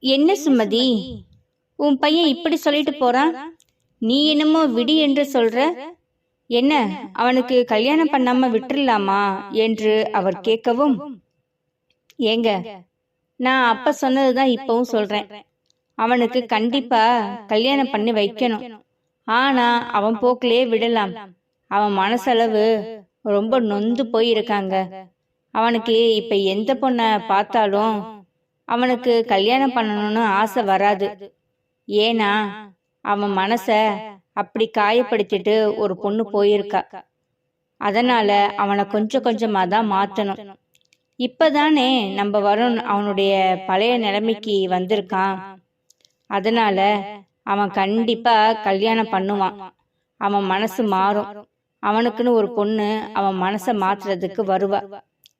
என்ன சுமதி, உன் பையன் இப்படி சொல்லிட்டு போறான்? நீ என்னமோ விடி என்று சொல்ற. என்ன, அவனுக்கு கல்யாணம் பண்ணாம விட்டுறலாமா என்று அவர் கேட்கவும், ஏங்க, நான் அப்ப சொன்னதுதான் இப்பவும் சொல்றேன். அவனுக்கு கண்டிப்பா கல்யாணம் பண்ணி வைக்கணும். ஆனா அவன் போக்கிலே விடலாம். அவன் மனசளவு ரொம்ப நொந்து போயிருக்காங்க. அவனுக்கு இப்ப எந்த பொண்ணை பார்த்தாலும் அவனுக்கு கல்யாணம் பண்ணணும்னு ஆசை வராது. ஏன்னா அவன் மனச அப்படி காயப்படுத்திட்டு ஒரு பொண்ணு போயிருக்கா. அதனால அவனை கொஞ்சம் கொஞ்சமா தான் மாத்தணும். இப்பதானே நம்ம வருண் அவனுடைய பழைய நிலைமைக்கு வந்திருக்கான். அதனால அவன் கண்டிப்பா கல்யாணம் பண்ணுவான். அவன் மனசு மாறும். அவனுக்குன்னு ஒரு பொண்ணு அவன் மனசை மாத்துறதுக்கு வருவா.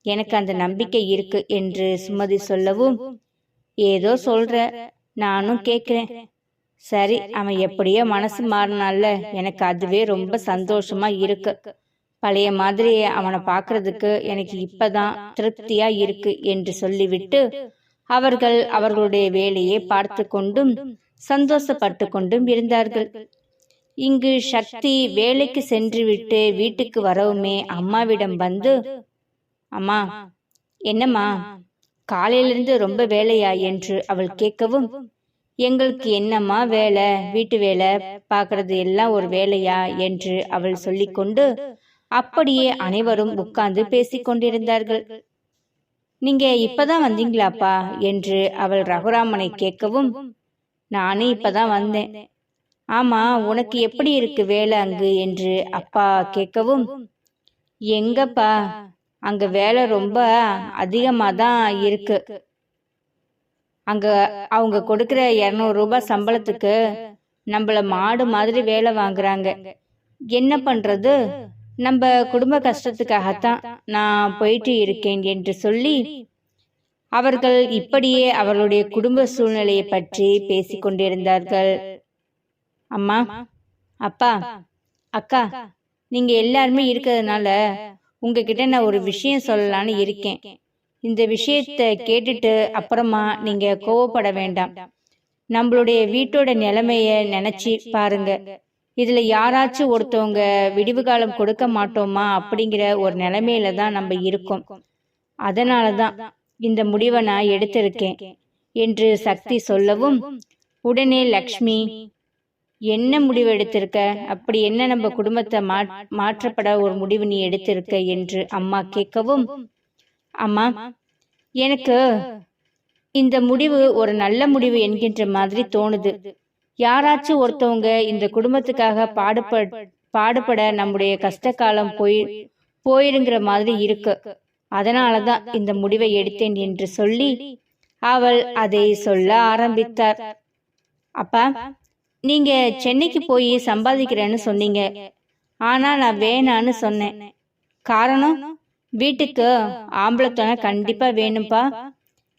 எனக்கு அந்த நம்பிக்கை இருக்கு என்று சுமதி சொல்லவும், ஏதோ சொல்ற, நானும் கேக்குறேன். சரி, அவன் எப்படியோ மனசு மாறினால எனக்கு அதுவே ரொம்ப சந்தோஷமா இருக்கு. பழைய மாதிரி அவனை பார்க்கறதுக்கு எனக்கு இப்பதான் திருப்தியா இருக்கு என்று சொல்லிவிட்டு அவர்கள் அவர்களுடைய வேலையை பார்த்து கொண்டும் சந்தோஷப்பட்டு கொண்டும் இருந்தார்கள். இங்கு சக்தி வேலைக்கு சென்று விட்டு வீட்டுக்கு வரவுமே அம்மாவிடம் வந்து, அம்மா, என்னம்மா காலையிலிருந்து ரொம்ப வேலையா என்று அவள் கேட்கவும், எங்களுக்கு என்னம்மா வேலை, வீட்டு வேலை பார்க்கறது எல்லாம் ஒரு வேலையா என்று அவள் சொல்லிக்கொண்டு அப்படியே அனைவரும் உட்கார்ந்து பேசிக்கொண்டிருந்தார்கள். நீங்க இப்பதான் வந்தீங்களாப்பா என்று அவள் ரகுராமனை கேட்கவும், நானும் இப்பதான் வந்தேன். ஆமா, உனக்கு எப்படி இருக்கு வேலை அங்கு என்று அப்பா கேட்கவும், எங்கப்பா, அங்க வேலை ரொம்ப அதிகமா தான் இருக்கு. அங்க அவங்க கொடுக்கிற 200 ரூபாய் சம்பளத்துக்கு நம்மள மாடு மாதிரி வேலை வாங்குறாங்க. என்ன பண்றது, நம்ம குடும்ப கஷ்டத்துக்காகத்தான் நான் போயிட்டு இருக்கேன் என்று சொல்லி அவர்கள் இப்படியே அவர்களுடைய குடும்ப சூழ்நிலையை பற்றி பேசிக்கொண்டிருந்தார்கள். அம்மா, அப்பா, அக்கா, நீங்க எல்லாருமே இருக்கிறதுனால உங்ககிட்ட நான் ஒரு விஷயம் சொல்லலான்னு இருக்கேன். இந்த விஷயத்த கேட்டுட்டு அப்புறமா நீங்க கோவப்பட வேண்டாம். நம்மளுடைய வீட்டோட நிலைமைய நினைச்சு பாருங்க. இதுல யாராச்சும் ஒருத்தவங்க விடிவு காலம் கொடுக்க மாட்டோமா அப்படிங்கிற ஒரு நிலைமையில தான் நம்ம இருக்கோம். அதனாலதான் இந்த முடிவை நான் எடுத்திருக்கேன் என்று சக்தி சொல்லவும், உடனே லக்ஷ்மி, என்ன முடிவு எடுத்திருக்க? அப்படி என்ன நம்ம குடும்பத்தை மாற்றப்பட ஒரு முடிவு நீ எடுத்திருக்க என்று அம்மா கேட்கவும், அம்மா, எனக்கு இந்த முடிவு ஒரு நல்ல முடிவு என்கின்ற மாதிரி தோணுது. யாராச்சும் ஒருத்தவங்க இந்த குடும்பத்துக்காக பாடுபட நம்முடைய கஷ்ட காலம் போயிருங்கிற மாதிரி இருக்கு. அதனாலதான் இந்த முடிவை எடுத்தேன் என்று சொல்லி அவள் அதை சொல்ல ஆரம்பித்தார். அப்பா, நீங்க சென்னைக்கு போய் சம்பாதிக்கிறேன்னு சொன்னீங்க. ஆனா நான் வேணான்னு சொன்னேன். காரணம், வீட்டுக்கு ஆம்பளத்தனை கண்டிப்பா வேணும்பா.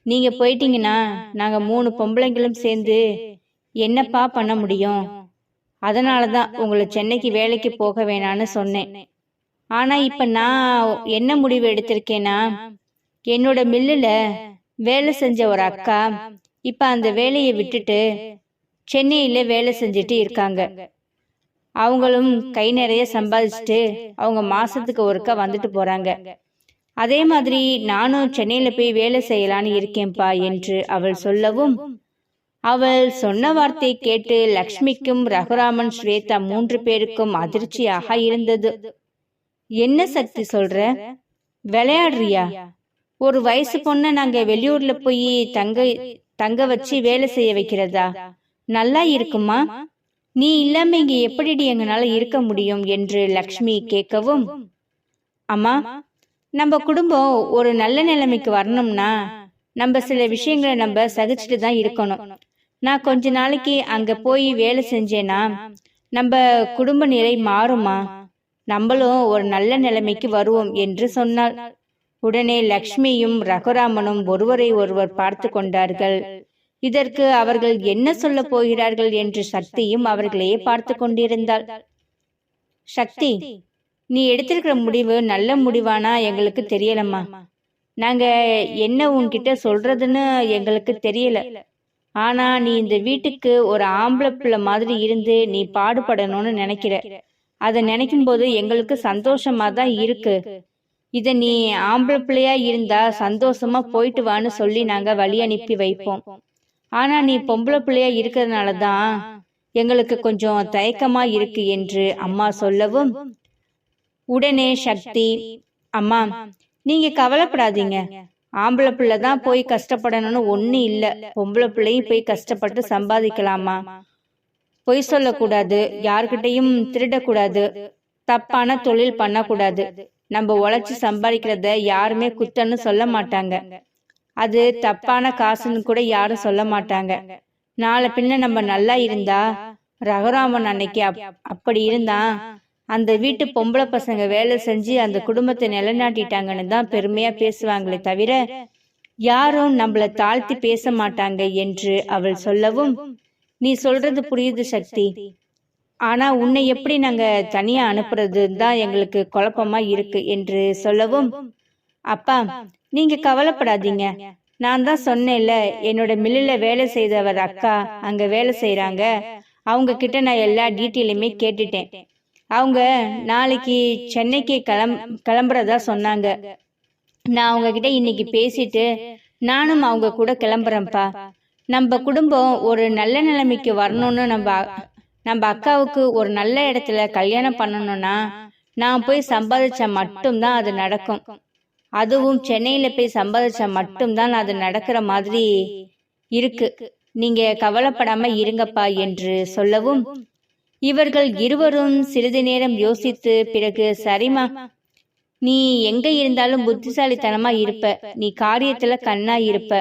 நீங்க போயிட்டீங்கன்னா நாங்க 3 பொம்பளைங்களும் சேர்ந்து என்னப்பா பண்ண முடியும்? அதனாலதான் உங்களை சென்னைக்கு வேலைக்கு போக வேணான்னு சொன்னேன். ஆனா இப்ப நான் என்ன முடிவு எடுத்திருக்கேன்னா, என்னோட மில்லுல வேலை செஞ்ச ஒரு அக்கா இப்ப அந்த வேலையை விட்டுட்டு சென்னையில வேலை செஞ்சுட்டு இருக்காங்க. அவங்களும் கை நிறைய சம்பாதிச்சுட்டு அவங்க மாசத்துக்கு ஒருக்கா வந்துட்டு போறாங்க. அதே மாதிரி நானும் சென்னையில போய் வேலை செய்யலான்னு இருக்கேன்பா என்று அவள் சொல்லவும், அவள் சொன்ன வார்த்தை கேட்டு லக்ஷ்மிக்கும் ரகுராமன் ஸ்வேதா 3 பேருக்கும் அதிர்ச்சியாக இருந்தது. என்ன சக்தி சொல்ற? விளையாடுறியா? ஒரு வயசு பொண்ண நாங்க வெளியூர்ல போய் தங்க வச்சு வேலை செய்ய வைக்கிறதா? நல்லா இருக்குமா? நீ இல்லாம இங்க எப்படி எங்களால இருக்க முடியும் என்று லக்ஷ்மி கேட்கவும், அம்மா, நம்ம குடும்பம் ஒரு நல்ல நிலைமைக்கு வரணும்னா நம்ம சில விஷயங்களை நம்ம சகிச்சுட்டு தான் இருக்கணும். நான் கொஞ்ச நாளைக்கு அங்க போய் வேலை செஞ்சேன்னா நம்ம குடும்ப நிலை மாறுமா? நம்மளும் ஒரு நல்ல நிலைமைக்கு வருவோம் என்று சொன்னாள். உடனே லக்ஷ்மியும் ரகுராமனும் ஒருவரை ஒருவர் பார்த்து கொண்டார்கள். இதற்கு அவர்கள் என்ன சொல்ல போகிறார்கள் என்று சக்தியும் அவர்களையே பார்த்து கொண்டிருந்தாள். சக்தி, நீ எடுத்திருக்கிற முடிவு நல்ல முடிவானா எங்களுக்கு தெரியலம்மா. நாங்க என்ன உன்கிட்ட சொல்றதுன்னு எங்களுக்கு தெரியல. ஆனா நீ இந்த வீட்டுக்கு ஒரு ஆம்பளை பிள்ளை மாதிரி இருந்து நீ பாடுபடணும்னு நினைக்கிற. அதை நினைக்கும் போது எங்களுக்கு சந்தோஷமா தான் இருக்கு. இத நீ ஆம்பளை பிள்ளையா இருந்தா சந்தோஷமா போயிட்டு வான்னு சொல்லி நாங்க வழி அனுப்பி வைப்போம். ஆனா நீ பொம்பளை பிள்ளையா இருக்கிறதுனால தான் எங்களுக்கு கொஞ்சம் தயக்கமா இருக்கு என்று அம்மா சொல்லவும், உடனே சக்தி, அம்மா நீங்க கவலைப்படாதீங்க. ஆம்பளை பிள்ளை தான் போய் கஷ்டப்படணும்னு ஒண்ணு இல்ல. பொம்பளை பிள்ளையும் போய் கஷ்டப்பட்டு சம்பாதிக்கலாமா. பொய் சொல்லக்கூடாது, யார்கிட்டையும் திருடக்கூடாது, தப்பான தொழில் பண்ணக்கூடாது. நம்ம உழைச்சி சம்பாதிக்கிறத யாருமே குத்தன்னு சொல்ல மாட்டாங்க. அது தப்பான காசுன்னு கூட யாரும் சொல்ல மாட்டாங்க. நாளை பின்ன நம்ம நல்லா இருந்தா, ரகுராமன் அன்னைக்கு அப்படி இருந்தான், அந்த வீட்டு பொம்பளை பசங்க வேலை செஞ்சு அந்த குடும்பத்தை நிலைநாட்டிட்டாங்கன்னு தான் பெருமையா பேசுவாங்களே தவிர யாரும் நம்மள தாழ்த்தி பேச மாட்டாங்க என்று அவள் சொல்லவும், நீ சொல்றது புரியுது சக்தி. ஆனா உன்னை எப்படி நாங்க தனியா அனுப்புறது தான் எங்களுக்கு குழப்பமா இருக்கு என்று சொல்லவும், அப்பா நீங்க கவலைப்படாதீங்க. நான் தான் சொன்னேன்ல, என்னோட மில்லுல வேலை செய்தவர் அக்கா அங்க வேலை செய்யறாங்க. அவங்க கிட்ட நான் எல்லா டீட்டெயிலுமே கேட்டுட்டேன். அவங்க நாளைக்கு சென்னைக்கு கிளம்புறதா சொன்னாங்க. நான் அவங்க கிட்ட இன்னைக்கு பேசிட்டு நானும் அவங்க கூட கிளம்புறேன்ப்பா. நம்ம குடும்பம் ஒரு நல்ல நிலைமைக்கு வரணும்னு நம்ம அக்காவுக்கு ஒரு நல்ல இடத்துல கல்யாணம் பண்ணணும்னா நான் போய் சம்பாதிச்சா மட்டும்தான் அது நடக்கும். அதுவும் சென்னையில போய் சம்பாதிச்சா மட்டும்தான் அது நடக்கிற மாதிரி இருக்கு. நீங்க கவலைப்படாம இருங்கப்பா என்று சொல்லவும், இவர்கள் இருவரும் சிறிது நேரம் யோசித்து பிறகு, சரிமா, நீ எங்க இருந்தாலும் புத்திசாலித்தனமா இருப்ப. நீ காரியத்துல கண்ணா இருப்ப.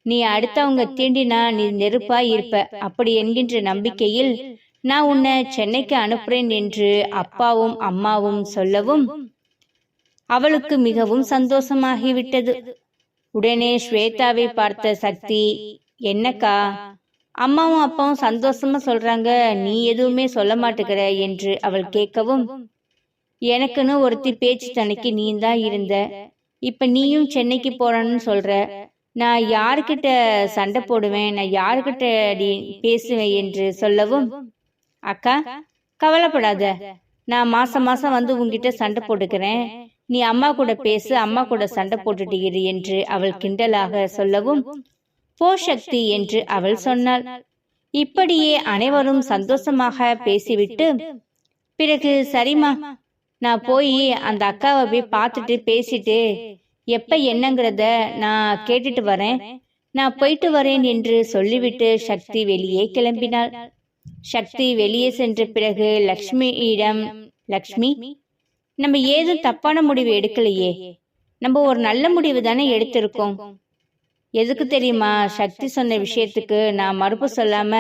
நீ அடுத்தவங்க தீண்டினா நீ நெருப்பா இருப்ப. அப்படி என்கின்ற நம்பிக்கையில் நான் உன்னை சென்னைக்கு அனுப்புறேன் என்று அப்பாவும் அம்மாவும் சொல்லவும் அவளுக்கு மிகவும் சந்தோஷமாகிவிட்டது. உடனே ஸ்வேதாவை பார்த்த சக்தி, என்னக்கா அம்மாவும் அப்பாவும் சந்தோஷமா சொல்றாங்க, நீ எதுவுமே சொல்ல மாட்டேங்கிற என்று அவள் கேட்கவும், எனக்குன்னு ஒருத்தி பேச்சு தனக்கு நீ தான் இருந்த. இப்ப நீயும் சென்னைக்கு போறன்னு சொல்ற. நான் யாருக்கிட்ட சண்டை போடுவேன், நான் யாருக்கிட்ட பேசுவேன் என்று சொல்லவும், அக்கா கவலைப்படாத, நான் மாசம் மாசம் வந்து உங்ககிட்ட சண்டை போட்டுக்கிறேன். நீ அம்மா கூட பேசு, அம்மா கூட சண்டை போட்டுட்டு இரு என்று அவள் கிண்டலாக சொல்லவும், போ சக்தி என்று அவள் சொன்னாள். இப்படியே அனைவரும் சந்தோஷமாக பேசிவிட்டு பிறகு, சரிம்மா, நான் போய் அந்த அக்காவை போய் பார்த்துட்டு பேசிட்டு எப்ப என்னங்கிறத நான் கேட்டுட்டு வரேன். நான் போயிட்டு வரேன் என்று சொல்லிவிட்டு சக்தி வெளியே கிளம்பினாள். சக்தி வெளியே சென்ற பிறகு லக்ஷ்மியிடம், லக்ஷ்மி, நம்ம ஏதும் தப்பான முடிவு எடுக்கலையே, நம்ம ஒரு நல்ல முடிவு தானே எடுத்திருக்கோம். எதுக்கு தெரியுமா, சக்தி சொன்ன விஷயத்துக்கு நான் மறுப்பு சொல்லாம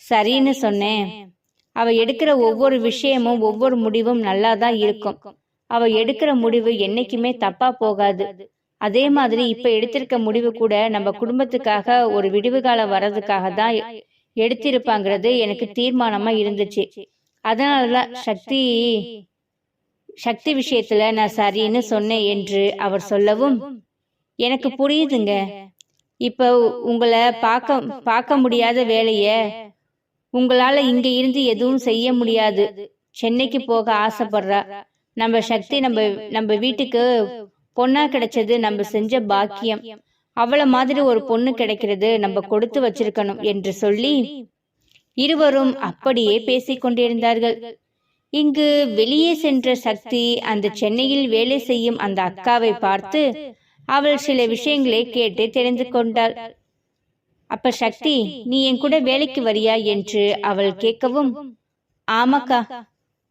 சரின்னு சொன்னேன். அவ எடுக்கிற ஒவ்வொரு விஷயமும் ஒவ்வொரு முடிவும் நல்லா தான் இருக்கும். அவ எடுக்கிற முடிவு என்னைக்குமே தப்பா போகாது. அதே மாதிரி இப்ப எடுத்திருக்க முடிவு கூட நம்ம குடும்பத்துக்காக ஒரு விடிவு காலம் வர்றதுக்காக தான் எடுத்திருப்பாங்கிறது எனக்கு தீர்மானமா இருந்துச்சு. அதனாலதான் சக்தி விஷயத்துல நான் சரின்னு சொன்னேன் என்று அவர் சொல்லவும், எனக்கு புரியுதுங்க. இப்ப உங்களை பார்க்க முடியாத வேலைய உங்களால இங்க இருந்து எதுவும் செய்ய முடியாது. சென்னைக்கு போக ஆசைப்படுறா. நம்ம சக்தி நம்ம வீட்டுக்கு பொண்ணா கிடைச்சது நம்ம செஞ்ச பாக்கியம். அவள மாதிரி ஒரு பொண்ணு கிடைக்கிறது நம்ம கொடுத்து வச்சிருக்கணும் என்று சொல்லி இருவரும் அப்படியே பேசிக் கொண்டிருந்தார்கள். இங்கு வெளியே சென்ற சக்தி அந்த சென்னையில் வேலை செய்யும் அந்த அக்காவை பார்த்து அவள் சில விஷயங்களை கேட்டு தெரிந்து கொண்டாள். அப்ப சக்தி, நீ என் கூட வேலைக்கு வரியா என்று அவள் கேட்கவும், ஆமாக்கா,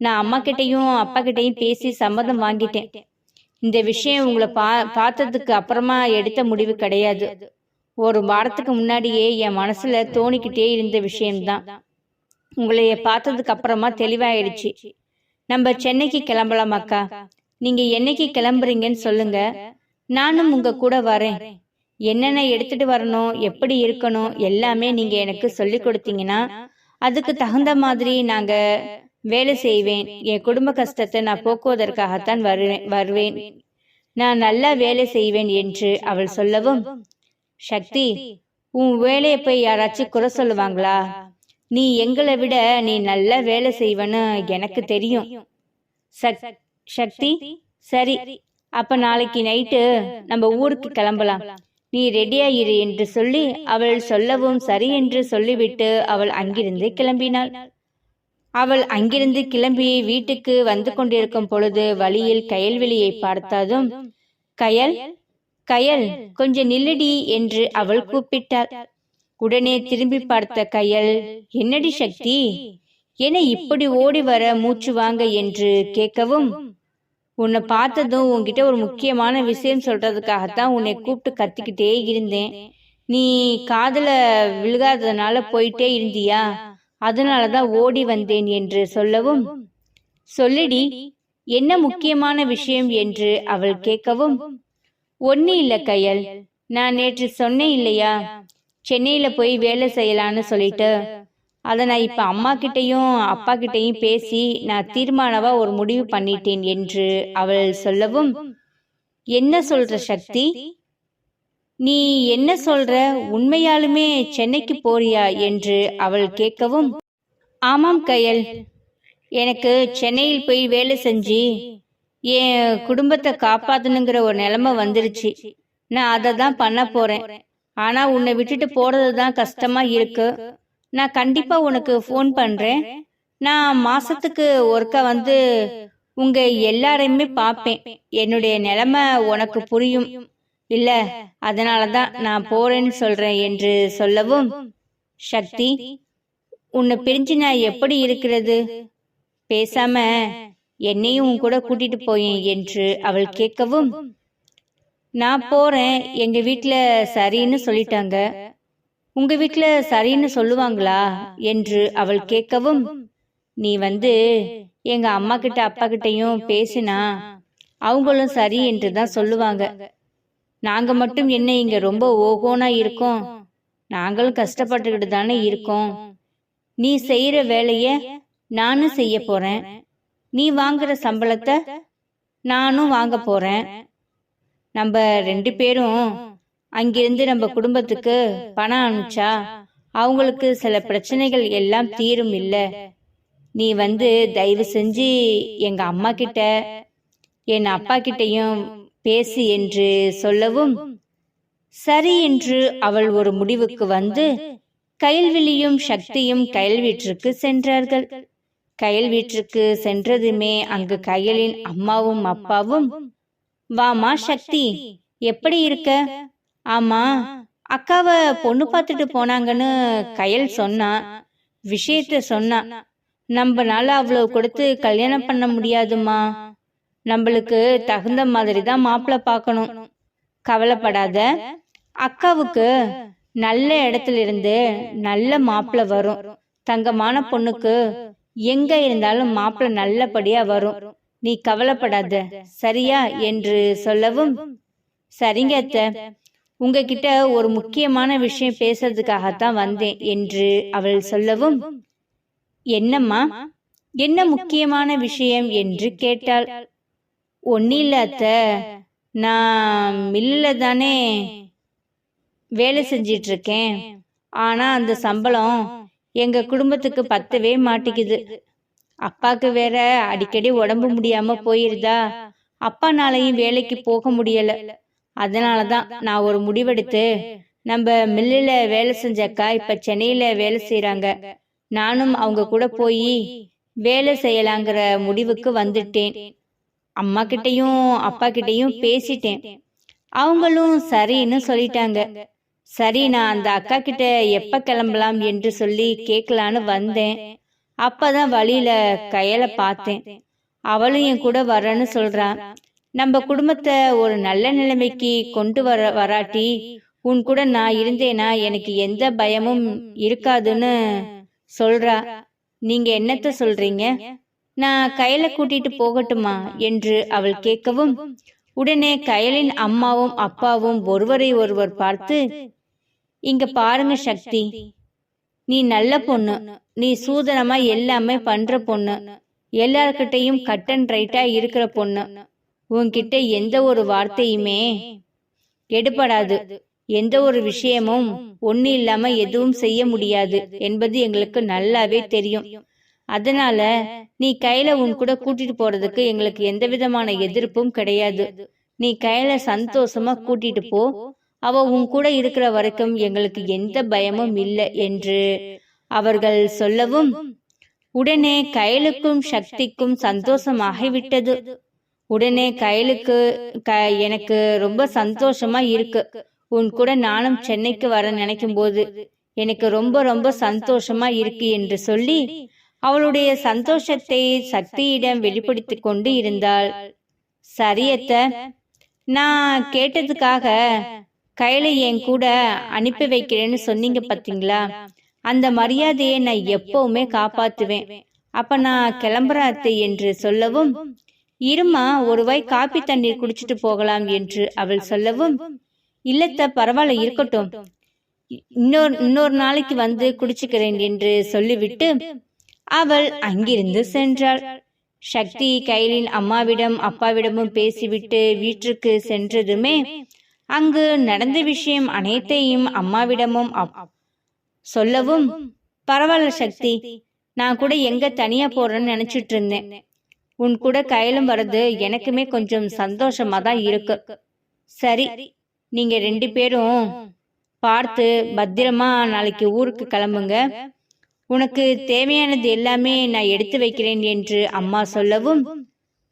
நான் அம்மா கிட்டையும் அப்பா கிட்டையும் பேசி சம்மதம் வாங்கிட்டேன். இந்த விஷயம் உங்களை பார்த்ததுக்கு அப்புறமா எடுத்த முடிவு கிடையாது. ஒரு வாரத்துக்கு முன்னாடியே என் மனசுல தோணிக்கிட்டே இருந்த விஷயம்தான். உங்களைய பார்த்ததுக்கு அப்புறமா தெளிவாயிடுச்சு. நம்ம சென்னைக்கு கிளம்பலாம் அக்கா. நீங்க என்னைக்கு கிளம்புறீங்கன்னு சொல்லுங்க, நானும் உங்க கூட வரேன். என்னென்ன எடுத்துட்டு வரணும், எப்படி இருக்கணும் எல்லாமே நீங்க எனக்கு சொல்லி கொடுத்தீங்கன்னா அதுக்கு தகுந்த மாதிரி நாங்க வேலை செய்வேன். என் குடும்ப கஷ்டத்தை நான் போக்குவதற்காகத்தான் வருவேன். நான் நல்லா வேலை செய்வேன் என்று அவள் சொல்லவும், சக்தி, உன் வேலையை போய் யாராச்சும் குறை சொல்லுவாங்களா? நீ எங்களை விட நீ நல்லா வேலை செய்வன்னு எனக்கு தெரியும். சக்தி, சரி, அப்ப நாளைக்கு நைட்டு நம்ம ஊருக்கு கிளம்பலாம். நீ ரெடியா இரு என்று சொல்லி அவள் சொல்லவும் சரி என்று சொல்லிவிட்டு அவள் அங்கிருந்து கிளம்பினாள். அவள் அங்கிருந்து கிளம்பி வீட்டுக்கு வந்து கொண்டிருக்கும் பொழுது வழியில் கயல்விழியை பார்த்ததும், கயல், கயல், கொஞ்சம் நில்லடி என்று அவள் கூப்பிட்டாள். உடனே திரும்பி பார்த்த கயல், என்னடி சக்தி, என இப்படி ஓடி வர மூச்சு வாங்க என்று கேட்கவும், உன்னை பார்த்ததும் உன்கிட்ட ஒரு முக்கியமான விஷயம் சொல்றதுக்காகத்தான் உன்னை கூப்பிட்டு கத்திக்கிட்டே இருந்தேன். நீ காதுல விழுகாததுனால போயிட்டே இருந்தியா, அதனாலதான் ஓடி வந்தேன் என்று சொல்லவும், சொல்லிடி, என்ன முக்கியமான விஷயம் என்று அவள் கேட்கவும், ஒன்னும் இல்ல கயல், நான் நேற்று சொன்னேன் இல்லையா, சென்னையில போய் வேலை செய்யலான்னு சொல்லிட்டு, அதை நான் இப்ப அம்மா கிட்டையும் அப்பா கிட்டையும் பேசி நான் தீர்மானமா ஒரு முடிவு பண்ணிட்டேன் என்று அவள் சொல்லவும், என்ன சொல்ற சக்தி, நீ என்ன சொல்ற, உண்மையாலுமே சென்னைக்கு போறியா என்று அவள் கேட்கவும், ஆமாம் கயல், எனக்கு சென்னையில் போய் வேலை செஞ்சு என் குடும்பத்தை காப்பாத்தணுங்கிற ஒரு நிலைமை வந்துருச்சு. நான் அதை தான் பண்ண போறேன். ஆனா உன்னை விட்டுட்டு போறது தான் கஷ்டமா இருக்கு. நான் கண்டிப்பா உனக்கு ஃபோன் பண்றேன். நான் மாசத்துக்கு ஒருக்கா வந்து உங்க எல்லாரையுமே பார்ப்பேன். என்னுடைய நிலைமை உனக்கு புரியும் இல்ல, அதனாலதான் நான் போறேன்னு சொல்றேன் என்று சொல்லவும், சக்தி, உன்னை பிரிஞ்சு நான் எப்படி இருக்கிறது, பேசாம என்னையும் உன் கூட கூட்டிட்டு போயேன் என்று அவள் கேட்கவும், நான் போறேன், எங்க வீட்டுல சரின்னு சொல்லிட்டாங்க, உங்க வீட்டுல சரின்னு சொல்லுவாங்களா என்று அவள் கேட்கவும், நீ வந்து எங்க அம்மா கிட்ட அப்பா கிட்டையும் பேசினா அவங்களும் சரி என்று தான் சொல்லுவாங்க. நாங்க மட்டும் என்ன இங்க ரொம்ப ஓகோனா இருக்கோம், நாங்களும் கஷ்டப்பட்டுக்கிட்டு தானே இருக்கோம். நீ செய்யற வேலைய நானும் செய்ய போறேன், நீ வாங்குற சம்பளத்தை நானும் வாங்க போறேன். நம்ம 2 பேரும் அங்கிருந்து நம்ம குடும்பத்துக்கு பணம் அனுப்பிச்சா அவங்களுக்கு சில பிரச்சனைகள் எல்லாம் தீரும் இல்ல. நீ வந்து தயவு செஞ்சு எங்க அம்மா கிட்ட என் அப்பா கிட்டையும் பேசு என்று சொல்லவும், சரி என்று அவள் ஒரு முடிவுக்கு வந்து கயல்விழியும் சக்தியும் கயல் வீட்டிற்கு சென்றார்கள். கயல் வீட்டிற்கு சென்றதுமே அங்கு கயலின் அம்மாவும் அப்பாவும், வாமா சக்தி, எப்படி இருக்க? ஆமா, அக்காவை பொண்ணு பார்த்துட்டு போனாங்கன்னு கயல் சொன்னா, விஷயத்த சொன்னா. நம்மனால அவ்வளவு கொடுத்து கல்யாணம் பண்ண முடியாதுமா, நம்மளுக்கு தகுந்த மாதிரி தான் மாப்பிள்ளை பார்க்கணும். கவலைப்படாத, அக்காவுக்கு நல்ல இடத்துல இருந்து நல்ல மாப்பிள்ளை வரும். தங்கமான பொண்ணுக்கு எங்க இருந்தாலும் மாப்பிள்ளை நல்லபடியா வரும், நீ கவலைப்படாத, சரியா என்று சொல்லவும், சரிங்க அத்தை, உங்ககிட்ட ஒரு முக்கியமான விஷயம் பேசுறதுக்காகத்தான் வந்தேன் என்று அவள் சொல்லவும், என்னம்மா, என்ன முக்கியமான விஷயம் என்று கேட்டாள். ஒன்னில்ல அத்தை, நான் மில்லுல தானே வேலை செஞ்சிட்டு இருக்கேன். ஆனா அந்த சம்பளம் எங்க குடும்பத்துக்கு பத்தவே மாட்டேங்குது. அப்பாக்கு வேற அடிக்கடி உடம்பு முடியாம போயிருதா, அப்பானாலையும் வேலைக்கு போக முடியல. அதனாலதான் நான் ஒரு முடிவெடுத்து, நம்ம மில்லுல வேலை செஞ்சக்கா இப்ப சென்னையில வேலை செய்யறாங்க, நானும் அவங்க கூட போய் வேலை செய்யலாங்கிற முடிவுக்கு வந்துட்டேன். அம்மா கிட்டையும் அப்பா கிட்டையும் பேசிட்டேன், அவங்களும் சரின்னு சொல்லிட்டாங்க. சரி, நான் அந்த அக்கா கிட்ட எப்ப கிளம்பலாம் என்று சொல்லி கேட்கலான்னு வந்தேன். அப்பதான் வழியில கயலை பார்த்தேன், அவளும் என் கூட வரேன்னு சொல்றான். நம்ம குடும்பத்தை ஒரு நல்ல நிலைமைக்கு கொண்டு வராட்டி உன் கூட நான் இருந்தேனா எனக்கு எந்த பயமும் இருக்காதுன்னு சொல்றா. நீங்க என்னத்த சொல்றீங்க, நான் கயலை கூட்டிட்டு போகட்டுமா என்று அவள் கேட்கவும், உடனே கயலின் அம்மாவும் அப்பாவும் ஒருவரை ஒருவர் பார்த்து, இங்க பாருங்க சக்தி, நீ நல்ல பொண்ணு, நீ சூதனமா எல்லாமே பண்ற பொண்ணு, எல்லார்கிட்டையும் கட் அண்ட் ரைட்டா இருக்கிற பொண்ணு, உன்கிட்ட எந்த ஒரு வார்த்தையுமே எடுபடாது. எந்த ஒரு விஷயமும் ஒண்ணு இல்லாம எதுவும் செய்ய முடியாது என்பது எங்களுக்கு நல்லாவே தெரியும். அதனால நீ கையில உன் கூட கூட்டிட்டு போறதுக்கு எங்களுக்கு எந்த விதமான எதிர்ப்பும் கிடையாது. நீ கையில சந்தோஷமா கூட்டிட்டு போ. அவ உன் கூட இருக்கிற வரைக்கும் எங்களுக்கு எந்த பயமும் இல்லை என்று அவர்கள் சொல்லவும், உடனே கைலுக்கும் சக்திக்கும் சந்தோஷமாகிவிட்டது. உடனே கைலுக்கு எனக்கு ரொம்ப சந்தோஷமா இருக்கு. உன் கூட நானும் சென்னைக்கு வர நினைக்கும் போது எனக்கு ரொம்ப ரொம்ப சந்தோஷமா இருக்கு என்று சொல்லி அவளுடைய சந்தோஷத்தை சக்தியிடம் வெளிப்படுத்தி கொண்டு இருந்தாள். சரியத்த, நான் கேட்டதுக்காக கையில என் கூட அனுப்பி வைக்கிறேன்னு சொன்னீங்க பாத்தீங்களா, அந்த மரியாதையை நான் எப்பவுமே காப்பாத்துவேன். அப்ப நான் கிளம்புறேன் அத்தை என்று சொல்லவும், இருமா ஒரு வாய் காப்பி தண்ணீர் குடிச்சிட்டு போகலாம் என்று அவள் சொல்லவும், இல்லத்த பரவாயில்ல இருக்கட்டும், இன்னொரு நாளைக்கு வந்து குடிச்சுக்கிறேன் என்று சொல்லிவிட்டு அவள் அங்கிருந்து சென்றாள். சக்தி கைலின் அம்மாவிடம் அப்பாவிடமும் பேசிவிட்டு வீட்டிற்கு சென்றதுமே அங்கு நடந்த விஷயம் அனைத்தையும் அம்மாவிடமும் சொல்லவும், பரவாயில்ல சக்தி, நான் கூட எங்க தனியா போறேன்னு நினைச்சிட்டு இருந்தேன். உன் கூட கையிலும் வர்றது எனக்குமே கொஞ்சம் சந்தோஷமா தான் இருக்கு. சரி, நீங்க 2 பேரும் பார்த்து பத்திரமா நாளைக்கு ஊருக்கு கிளம்புங்க. உனக்கு தேவையானது எல்லாமே நான் எடுத்து வைக்கிறேன் என்று அம்மா சொல்லவும்,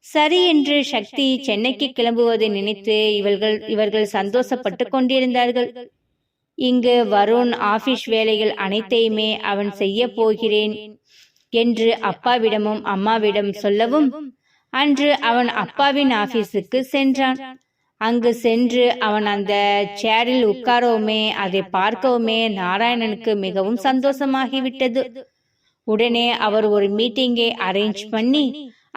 சரி என்று சக்தி சென்னைக்கு கிளம்புவதை நினைத்து இவர்கள் சந்தோஷப்பட்டு கொண்டிருந்தார்கள். இங்கு வருண் ஆபீஸ் வேலைகள் அனைத்தையுமே அவன் செய்ய போகிறேன் என்று அப்பாவிடமும் அம்மாவிடம் சொல்லவும், அன்று அவன் அப்பாவின் ஆபீஸுக்கு சென்றான். அங்கு சென்று அவன் அந்த சேரில் உட்காரவுமே அதை பார்க்கவுமே நாராயணனுக்கு மிகவும் சந்தோஷமாகிவிட்டது. உடனே அவர் ஒரு மீட்டிங்கை அரேஞ்ச் பண்ணி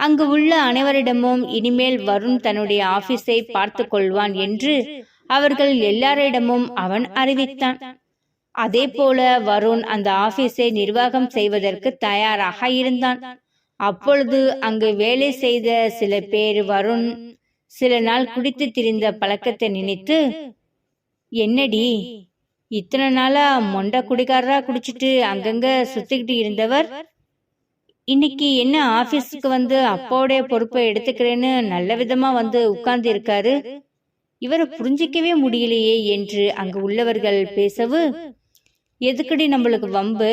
அங்கு உள்ள அனைவரிடமும் இனிமேல் வருண் தன்னுடைய ஆபீஸை பார்த்து கொள்வான் என்று அவர்கள் எல்லாரிடமும் அவன் அறிவித்தான். அதே போல வருண் அந்த ஆபீஸை நிர்வாகம் செய்வதற்கு தயாராக இருந்தான். அப்பொழுது அங்கு வேலை செய்த சில பேர் வருண் சில நாள் குடித்து திரிந்த பழக்கத்தை நினைத்து, என்னடி இத்தனை நாளா மொண்ட குடிகாரரா குடிச்சிட்டு அங்கங்க சுத்திக்கிட்டு இருந்தவர் இன்னைக்கு என்ன ஆபீஸுக்கு வந்து அப்பாவுடைய பொறுப்பை எடுத்துக்கிறேன்னு நல்ல விதமா வந்து உட்கார்ந்து இருக்காரு, இவரை புரிஞ்சிக்கவே முடியலையே என்று அங்கு உள்ளவர்கள் பேசவு, எதுக்கடி நம்மளுக்கு வம்பு,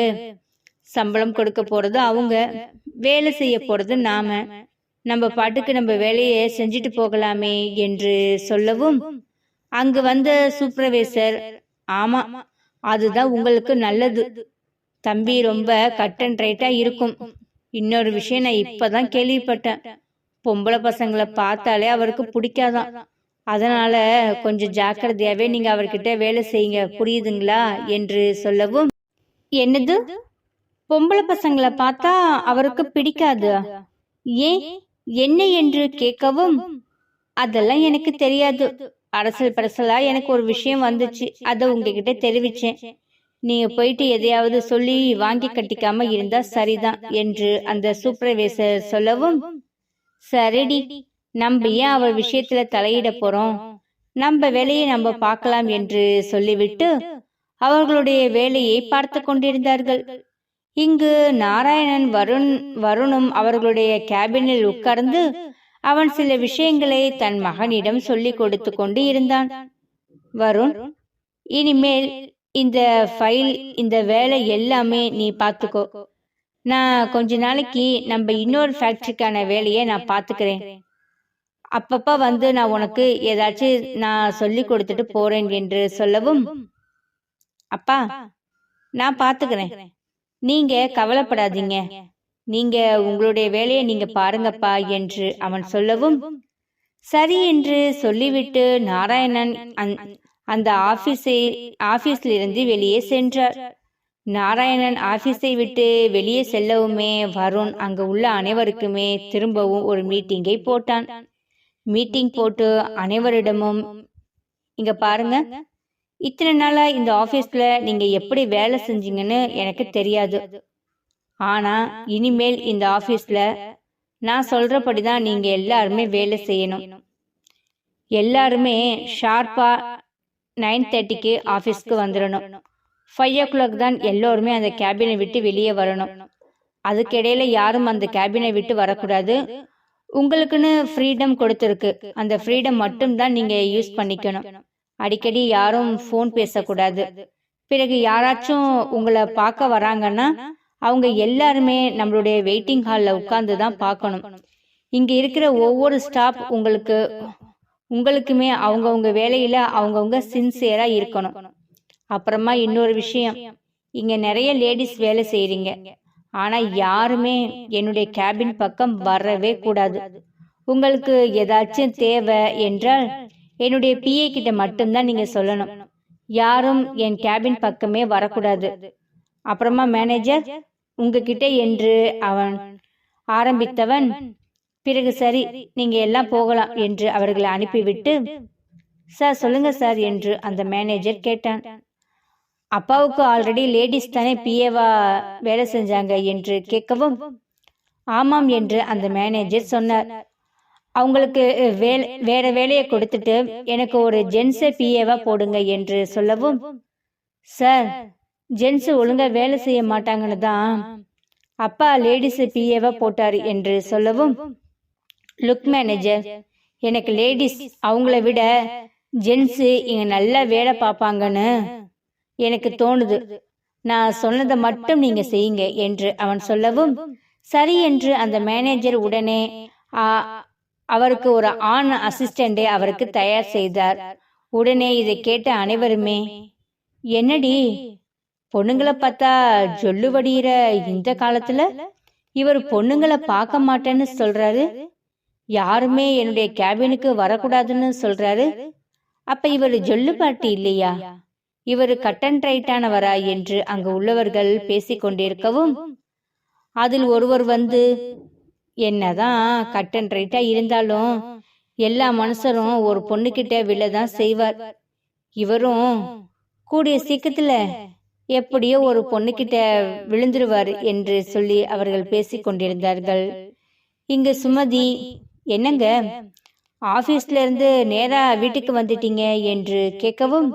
சம்பளம் கொடுக்க போறது அவங்க, வேலை செய்ய போறது நாம, நம்ம பாட்டுக்கு நம்ம வேலையை செஞ்சுட்டு போகலாமே என்று சொல்லவும், அங்கு வந்த சூப்பர்வைசர், ஆமா அதுதான் உங்களுக்கு நல்லது தம்பி, ரொம்ப கட் அண்ட் ரைட்டா இருக்கும். இன்னொரு விஷயம் நான் இப்பதான் கேள்விப்பட்டேன், பொம்பளை பசங்களை பார்த்தாலே அவருக்கு பிடிக்காதான், அதனால கொஞ்சம் ஜாக்கிரதையாவே நீங்க அவர்கிட்ட வேலை செய்யுங்க, புரியுதுங்களா என்று சொல்லவும், என்னது பொம்பளை பசங்களை பார்த்தா அவருக்கு பிடிக்காது, ஏன் என்ன என்று கேட்கவும், அதெல்லாம் எனக்கு தெரியாது, அரசல் பரசலா எனக்கு ஒரு விஷயம் வந்துச்சு, அதை உங்ககிட்ட தெரிவிச்சேன், நீங்க போயிட்டு எதையாவது சொல்லி வாங்கி கட்டிக்காம இருந்தா சரிதான் என்று அந்த சூப்பர்வைசர் சொல்லவும், சரிடி, நம்ம ஏன் அவர் விஷயத்துல தலையிட போறோம், நம்ம வேலையை நம்ம பார்க்கலாம் என்று சொல்லிவிட்டு அவர்களுடைய வேலையை பார்த்து கொண்டிருந்தார்கள். இங்கு நாராயணன் வருணும் அவர்களுடைய கேபினில் உட்கார்ந்து அவன் சில விஷயங்களை தன் மகனிடம் சொல்லி கொடுத்து கொண்டு இருந்தான். வருண், இனிமேல் இந்த ஃபைல் இந்த வேலை எல்லாமே நீ பார்த்துக்கோ, நான் கொஞ்ச நாளைக்கு நம்ம இன்னொரு ஃபேக்டரிக்கான வேலையை நான் பார்த்துக்கிறேன், அப்பப்ப வந்து நான் உனக்கு ஏதாச்சும் நான் சொல்லி கொடுத்துட்டு போறேன் என்று சொல்லவும், அப்பா நான் பார்த்துக்கிறேன், நீங்க கவலைப்படாதீங்க, நீங்க உங்களுடைய வேலையை நீங்க பாருங்கப்பா என்று அவன் சொல்லவும், சரி என்று சொல்லிவிட்டு நாராயணன் அந்த ஆபீஸ்ல இருந்து வெளியே சென்றார். நாராயணன் ஆபீஸை விட்டு வெளியே செல்லவுமே வருண் அங்கு உள்ள அனைவருக்குமே திரும்பவும் ஒரு மீட்டிங்கை போட்டான். மீட்டிங் போட்டு அனைவரிடமும், இங்க பாருங்க, இத்தனை நாளா இந்த ஆபீஸ்ல நீங்க எப்படி வேலை செஞ்சீங்கன்னு எனக்கு தெரியாது, ஆனா இனிமேல் இந்த ஆபீஸ்ல நான் சொல்றபடிதான் நீங்க எல்லாருமே வேலை செய்யணும், எல்லாருமே ஷார்ப்பா 9:30க்கு ஆஃபீஸ்க்கு வந்துடணும். 5 o'clock தான் எல்லோருமே அந்த கேபினை விட்டு வெளியே வரணும். அதுக்கிடையில யாரும் அந்த கேபினை விட்டு வரக்கூடாது. உங்களுக்குன்னு ஃப்ரீடம் கொடுத்துருக்கு. அந்த ஃப்ரீடம் மட்டும்தான் நீங்க யூஸ் பண்ணிக்கணும். அடிக்கடி யாரும் ஃபோன் பேசக்கூடாது. பிறகு யாராச்சும் உங்களை பார்க்க வராங்கன்னா அவங்க எல்லாருமே நம்மளுடைய வெயிட்டிங் ஹாலில் உட்கார்ந்து தான் பார்க்கணும். இங்கே இருக்கிற ஒவ்வொரு ஸ்டாஃப் உங்களுக்குமே அவங்கவுங்க வேலையில் அவங்கவுங்க சின்சியராக இருக்கணும். அப்புறமா இன்னொரு விஷயம், இங்கே நிறைய லேடிஸ் வேலை செய்கிறீங்க. ஆனால் யாருமே என்னுடைய கேபின் பக்கம் வரவே கூடாது. உங்களுக்கு ஏதாச்சும் தேவை என்றால் என்னுடைய பிஏ கிட்ட மட்டும்தான் நீங்கள் சொல்லணும். யாரும் என் கேபின் பக்கமே வரக்கூடாது. அப்புறமா மேனேஜர் உங்ககிட்ட என்று அவன் ஆரம்பித்தவன், பிறகு சரி நீங்க எல்லாம் போகலாம் என்று அவர்களை அனுப்பிவிட்டு, சார் சொல்லுங்க சார் என்று அந்த மேனேஜர் கேட்டான். அப்பாவுக்கு ஆல்ரெடி லேடிஸ் தானே பிஏவா வேலை செஞ்சாங்க என்று கேட்கவும், ஆமாம் என்று அந்த மேனேஜர் சொன்னார். அவங்களுக்கு வேற வேலையை கொடுத்துட்டு எனக்கு ஒரு ஜென்ஸை பிஏவா போடுங்க என்று சொல்லவும், சார் ஜென்ஸ் ஒழுங்கா வேலை செய்ய மாட்டாங்கன்னு தான் அப்பா லேடிஸ் பிஏவா போட்டாரு என்று சொல்லவும், லுக் மேனேஜர், எனக்கு லேடிஸ் அவங்கள விட ஜென்ஸு இங்க நல்லா வேலை பார்ப்பாங்கன்னு எனக்கு தோணுது. நான் சொன்னதை மட்டும் நீங்க செய்யுங்க என்று அவன் சொல்லவும், சரி என்று அந்த மேனேஜர் உடனே அவருக்கு ஒரு ஆண் அசிஸ்டண்டை அவருக்கு தயார் செய்தார். உடனே இதை கேட்ட அனைவருமே, என்னடி பொண்ணுங்களை பார்த்தா ஜொல்லு வடிகிற இந்த காலத்துல இவர் பொண்ணுங்களை பார்க்க மாட்டேன்னு சொல்றாரு, யாருமே என்னுடைய கேபினுக்கு வரக்கூடாதுன்னு சொல்றாரு, அப்ப இவர் ஜொல்லு பாட்டி இல்லையா, இவர் கட் அண்ட் ரைட்டானவரா என்று அங்கு உள்ளவர்கள் பேசிக்கொண்டிருக்கவும், அதில் ஒருவர் வந்து, என்னதான் கட் அண்ட் ரைட்டா இருந்தாலும் எல்லா மனுஷரும் ஒரு பொண்ணுகிட்ட விழதான் செய்வார், இவரும் கூடிய சீக்கிரத்துல எப்படியோ ஒரு பொண்ணுகிட்ட விழுந்துருவார் என்று சொல்லி அவர்கள் பேசிக் கொண்டிருந்தார்கள். இங்கு சுமதி, என்னங்க ஆபீஸ்ல இருந்து நேரா வீட்டுக்கு வந்துட்டீங்க என்று கேட்கவும்,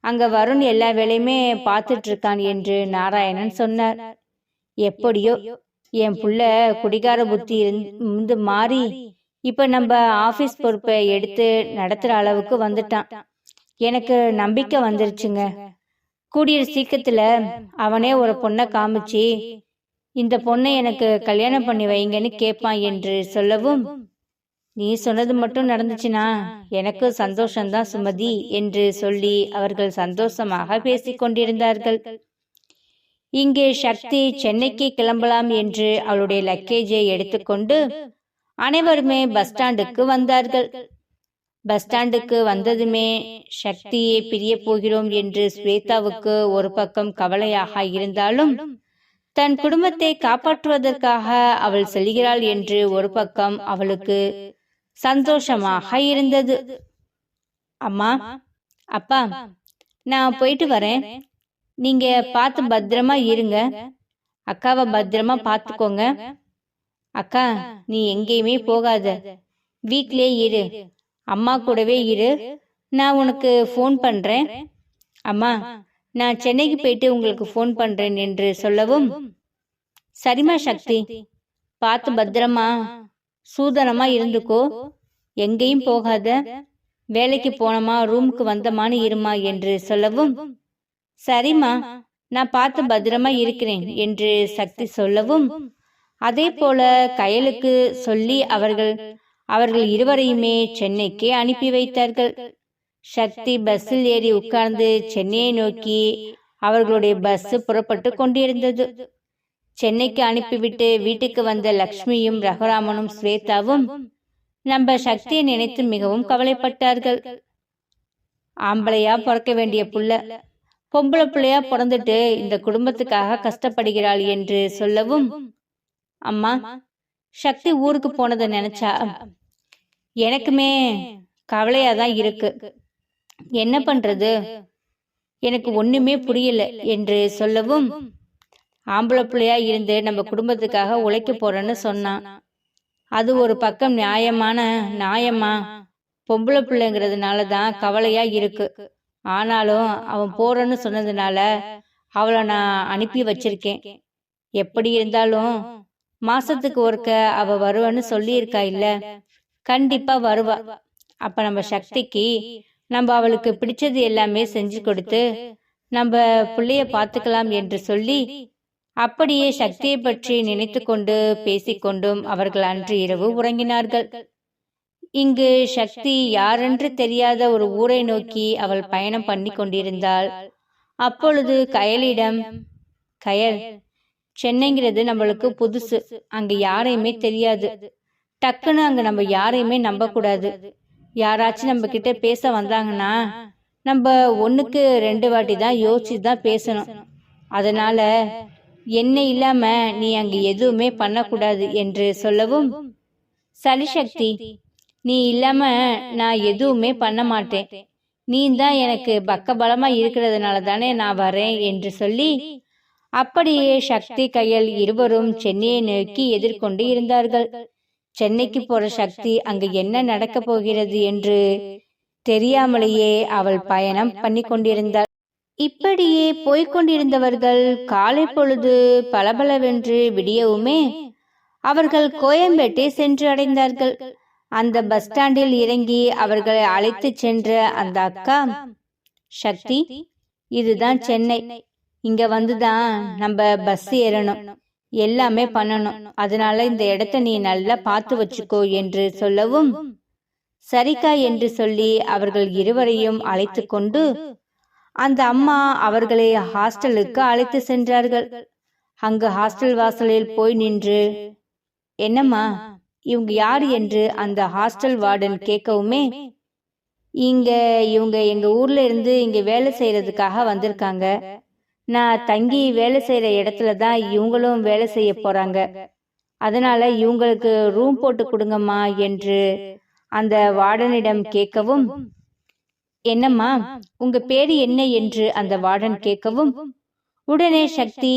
அங்க வருண் எல்லா வேலையுமே பார்த்துட்டு இருக்கான் என்று நாராயணன் சொன்னார். எப்படியோ என் புள்ள குடிகார புத்தி இருந்து மாறி இப்ப நம்ம ஆபீஸ் பொறுப்பை எடுத்து நடத்துற அளவுக்கு வந்துட்டான். எனக்கு நம்பிக்கை வந்துருச்சுங்க. கூடிய சீக்கிரத்துல அவனே ஒரு பொண்ணை காமிச்சு இந்த பொண்ணை எனக்கு கல்யாணம் பண்ணி வைங்கன்னு கேட்பான் என்று சொல்லவும், நீ சொன்னது மட்டும் நடந்துச்சுன்னா எனக்கு சந்தோஷம்தான் சுமதி என்று சொல்லி அவர்கள் சந்தோஷமாக பேசிக் கொண்டிருந்தார்கள். இங்கே சக்தி சென்னைக்கு கிளம்பலாம் என்று அவளுடைய லக்கேஜை எடுத்துக்கொண்டு அனைவருமே பஸ் ஸ்டாண்டுக்கு வந்தார்கள். பஸ் ஸ்டாண்டுக்கு வந்ததுமே சக்தியை பிரிய போகிறோம் என்று ஸ்வேதாவுக்கு ஒரு பக்கம் கவலையாக இருந்தாலும், தன் குடும்பத்தை காப்பாற்றுவதற்காக அவள் செல்கிறாள் என்று ஒரு பக்கம் அவளுக்கு சந்தோஷமாக இருந்தது. அம்மா, அப்பா, நான் போயிட்டு வரேன். நீங்க பார்த்து பத்திரமா இருங்க. அக்காவை பத்திரமா பார்த்துக்கோங்க. அக்கா, நீ எங்கேயுமே போகாத, வீட்டிலே இரு, அம்மா கூடவே இரு. நான் உனக்கு ஃபோன் பண்றேன். அம்மா, நான் சென்னைக்கு போயிட்டு உங்களுக்கு ஃபோன் பண்றேன் என்று சொல்லவும், சரிமா சக்தி, பார்த்து பத்திரமா சூதனமா இருந்துக்கோ, எங்கேயும் போகாத, வேலைக்கு போனமா ரூமுக்கு வந்தமான்னு இருமா என்று சொல்லவும், சரிம்மா நான் பார்த்து பத்திரமா இருக்கிறேன் என்று சக்தி சொல்லவும், அதே போல கயலுக்கு சொல்லி அவர்கள் இருவரையுமே சென்னைக்கு அனுப்பி வைத்தார்கள். சக்தி பஸ்ஸில் ஏறி உட்கார்ந்து சென்னையை நோக்கி அவர்களுடைய பஸ் புறப்பட்டு கொண்டிருந்தது. சென்னைக்கு அனுப்பிவிட்டு வீட்டுக்கு வந்த லக்ஷ்மியும் ரகுராமனும் ஸ்வேதாவும் நம்ம சக்தியை நினைத்து மிகவும் கவலைப்பட்டார்கள். ஆம்பளையா பிறக்க வேண்டிய புள்ள பொம்பளை பிள்ளையா பிறந்துட்டு இந்த குடும்பத்துக்காக கஷ்டப்படுகிறாள் என்று சொல்லவும், அம்மா, சக்தி ஊருக்கு போனதை நினைச்சா எனக்குமே கவலையாதான் இருக்கு. என்ன பண்றது, எனக்கு ஒண்ணுமே புரியல என்று சொல்லவும், ஆம்பளை பிள்ளையா இருந்து நம்ம குடும்பத்துக்காக உழைக்க போறேன்னு சொன்னான். அது ஒரு பக்கம் நியாயமா, பொம்பளை பிள்ளைங்கிறதுனாலதான் கவலையா இருக்கு. ஆனாலும் அவன் போறேன்னு சொன்னதுனால அவளை நான் அனுப்பி வச்சிருக்கேன். எப்படி இருந்தாலும் மாசத்துக்கு ஒருக்க அவ வருவான்னு சொல்லியிருக்கா இல்ல, கண்டிப்பா வருவா. அப்ப நம்ம சக்திக்கு நம்ம அவளுக்கு பிடிச்சது எல்லாமே செஞ்சு கொடுத்து நம்ம பிள்ளைய பார்த்துக்கலாம் என்று சொல்லி அப்படியே சக்தியை பற்றி நினைத்து கொண்டு பேசிக்கொண்டும் அவர்கள் அன்று இரவு உறங்கினார்கள். இங்கு சக்தி யாரென்று தெரியாத ஒரு ஊரை நோக்கி அவள் பயணம் பண்ணி கொண்டிருந்தாள். அப்பொழுது கயலிடம், கயல், சென்னைங்கிறது நம்மளுக்கு புதுசு, அங்க யாரையுமே தெரியாது. டக்குன்னு அங்க நம்ம யாரையுமே நம்ப கூடாது. யாராச்சும் நம்ம கிட்ட பேச வந்தாங்கன்னா நம்ம 1க்கு 2 வாட்டி தான் யோசிச்சு தான் பேசணும். அதனால என்ன இல்லாம நீ அங்க எதுவுமே பண்ணக்கூடாது என்று சொல்லவும், சரி சக்தி, நீ இல்லாம நான் எதுவுமே பண்ண மாட்டேன். நீ தான் எனக்கு பக்கபலமா இருக்கிறதுனால தானே நான் வரேன் என்று சொல்லி அப்படியே சக்தி கயல் இருவரும் சென்னையை நோக்கி எதிர்கொண்டு இருந்தார்கள். சென்னைக்கு போற சக்தி அங்கு என்ன நடக்க போகிறது என்று தெரியாமலேயே அவள் பயணம் பண்ணி கொண்டிருந்தாள். இப்படியே போய்கொண்டிருந்தவர்கள் காலை பொழுது பலபலவென்று விடியவுமே அவர்கள் கோயம்பேட்டை சென்று அடைந்தார்கள். அந்த பஸ் ஸ்டாண்டில் இறங்கி அவர்களை அழைத்து சென்ற அந்த அக்கா, சக்தி, இதுதான் சென்னை, இங்க வந்துதான் நம்ம பஸ் ஏறணும், எல்லாமே பண்ணணும், அதனால இந்த இடத்த நீ நல்லா பார்த்து வச்சுக்கோ என்று சொல்லவும், சரிக்கா என்று சொல்லி அவர்கள் இருவரையும் அழைத்து கொண்டு அந்த அம்மா அவர்களை ஹாஸ்டலுக்கு அழைத்து சென்றார்கள். அங்கு ஹாஸ்டல் வாசலில் போய் நின்று, என்னம்மா இவங்க யாரு என்று அந்த ஹாஸ்டல் வார்டன் கேட்கவுமே, இவங்க எங்க ஊர்ல இருந்து இங்க வேலை செய்யறதுக்காக வந்திருக்காங்க. நான் தங்கி வேலை செய்யற இடத்துல தான் இவங்களும் வேலை செய்ய போறாங்க. அதனால இவங்களுக்கு ரூம் போட்டு கொடுங்கம்மா என்று அந்த வார்டனிடம் கேட்கவும், என்னம்மா உங்க பேரு என்ன என்று அந்த வார்டன் கேட்கவும், உடனே சக்தி,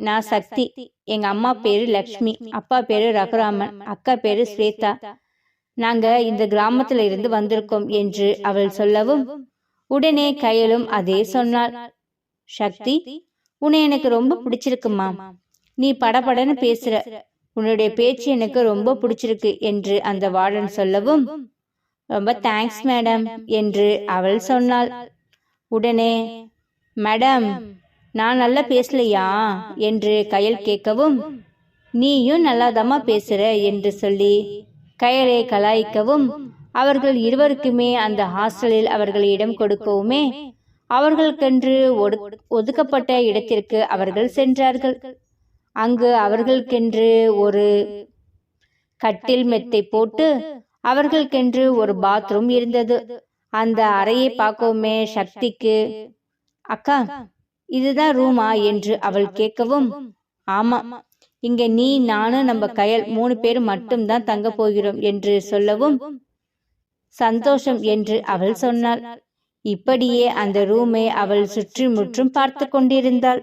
நான் சக்தி, எங்க அம்மா பேரு லக்ஷ்மி, அப்பா பேரு ரகுராமன், அக்கா பேரு ஸ்வேதா, நாங்க இந்த கிராமத்துல இருந்து வந்திருக்கோம் என்று அவள் சொல்லவும், உடனே கயலும் அதே சொன்னாள். சக்தி, உன்னை எனக்கு ரொம்ப பிடிச்சிருக்குமா, நீ படபடன்னு பேசுற, உன்னுடைய பேச்சு எனக்கு ரொம்ப பிடிச்சிருக்கு என்று அந்த வார்டன் சொல்லவும், ரொம்ப தேங்க்ஸ் மேடம் என்று அவள் சொன்னாள். உடனே, மேடம் நான் நல்லா பேசலையா என்று கயல் கேட்கவும், நீயும் நல்லாதாமா பேசுற என்று சொல்லி கயலை கலாய்க்கவும், அவர்கள் இருவருக்குமே அந்த ஹாஸ்டலில் அவர்கள் இடம் கொடுக்கவுமே அவர்களுக்கென்று ஒதுக்கப்பட்ட இடத்திற்கு அவர்கள் சென்றார்கள். அங்கு அவர்களுக்கென்று ஒரு கட்டில் மெத்தை போட்டு அவர்களுக்கென்று ஒரு பாத்ரூம் இருந்தது. அந்த அறையை பார்க்கவுமே சக்திக்கு, அக்கா இதுதான் ரூமா என்று அவள் கேட்கவும், ஆமா, இங்க நீ, நானு, நம்ம கயல் 3 பேர் மட்டும்தான் தங்க போகிறோம் என்று சொல்லவும், சந்தோஷம் என்று அவள் சொன்னாள். இப்படியே அந்த ரூமை அவள் சுற்றி முற்றும் பார்த்து கொண்டிருந்தாள்.